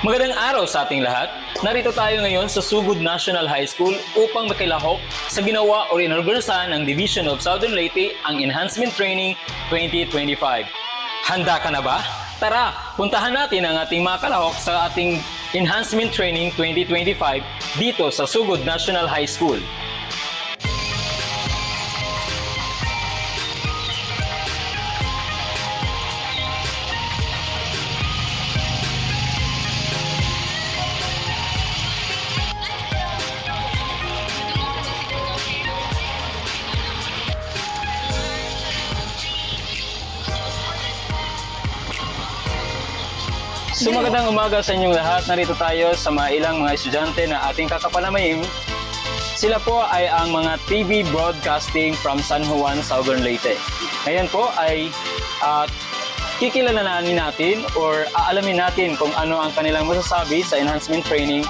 Magandang araw sa ating lahat. Narito tayo ngayon sa Sugod National High School upang makilahok sa ginawa o inorganisahan ng Division of Southern Leyte ang Enhancement Training 2025. Handa ka na ba? Tara, puntahan natin ang ating mga kalahok sa ating Enhancement Training 2025 dito sa Sugod National High School. So magandang umaga sa inyong lahat. Narito tayo sa ilang mga estudyante na ating kakapalamain. Sila po ay ang mga TV broadcasting from San Juan, Southern Leyte. Ngayon po ay kikilalanin natin or aalamin natin kung ano ang kanilang masasabi sa Enhancement Training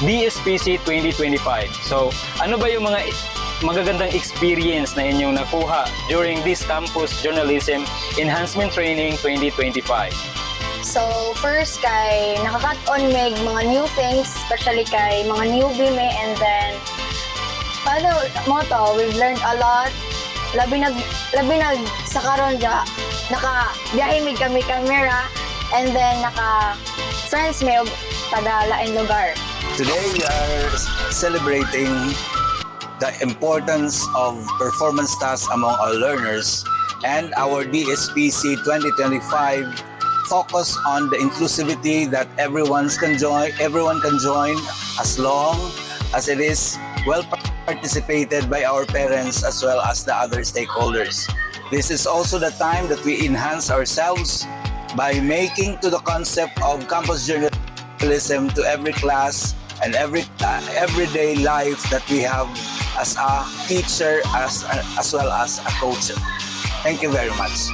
DSPC 2025. So ano ba yung mga magagandang experience na inyong nakuha during this Campus Journalism Enhancement Training 2025? So, first kay nakakat-on meg mga new things, especially kay mga newbie me, and then paano mo to, we've learned a lot. Labi nag sa karon ja naka-biyahe mig kami camera, and then naka-friends me og taga lain lugar. Today we are celebrating the importance of performance tasks among our learners, and our DSPC 2025 focus on the inclusivity that everyone can join as long as it is well participated by our parents as well as the other stakeholders. This is also the time that we enhance ourselves by making to the concept of campus journalism to every class and everyday life that we have as a teacher as well as a coach. Thank you very much.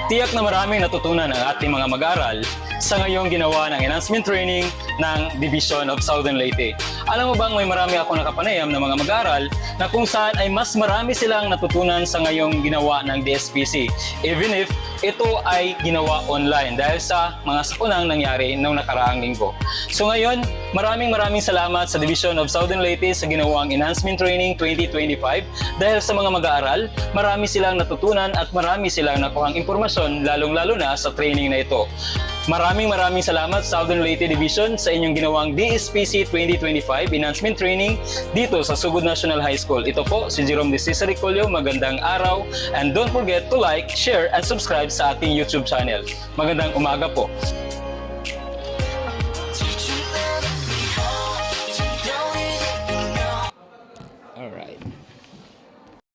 Tiyak na maraming natutunan ang ating mga mag-aaral sa ngayong ginawa ng Enhancement Training ng Division of Southern Leyte. Alam mo bang may marami ako nakapanayam na mga mag-aaral na kung saan ay mas marami silang natutunan sa ngayong ginawa ng DSPC, even if ito ay ginawa online dahil sa mga sakunang nangyari noong nakaraang linggo. So ngayon, maraming salamat sa Division of Southern Leyte sa ginawang Enhancement Training 2025 dahil sa mga mag-aaral, marami silang natutunan at marami silang nakuhang impormasyon lalong-lalo na sa training na ito. Maraming salamat Southern Leyte Division sa inyong ginawang DSPC 2025 Enhancement Training dito sa Sugod National High School. Ito po si Jerome de Cesar Ricolio. Magandang araw, and don't forget to like, share, and subscribe sa ating YouTube channel. Magandang umaga po.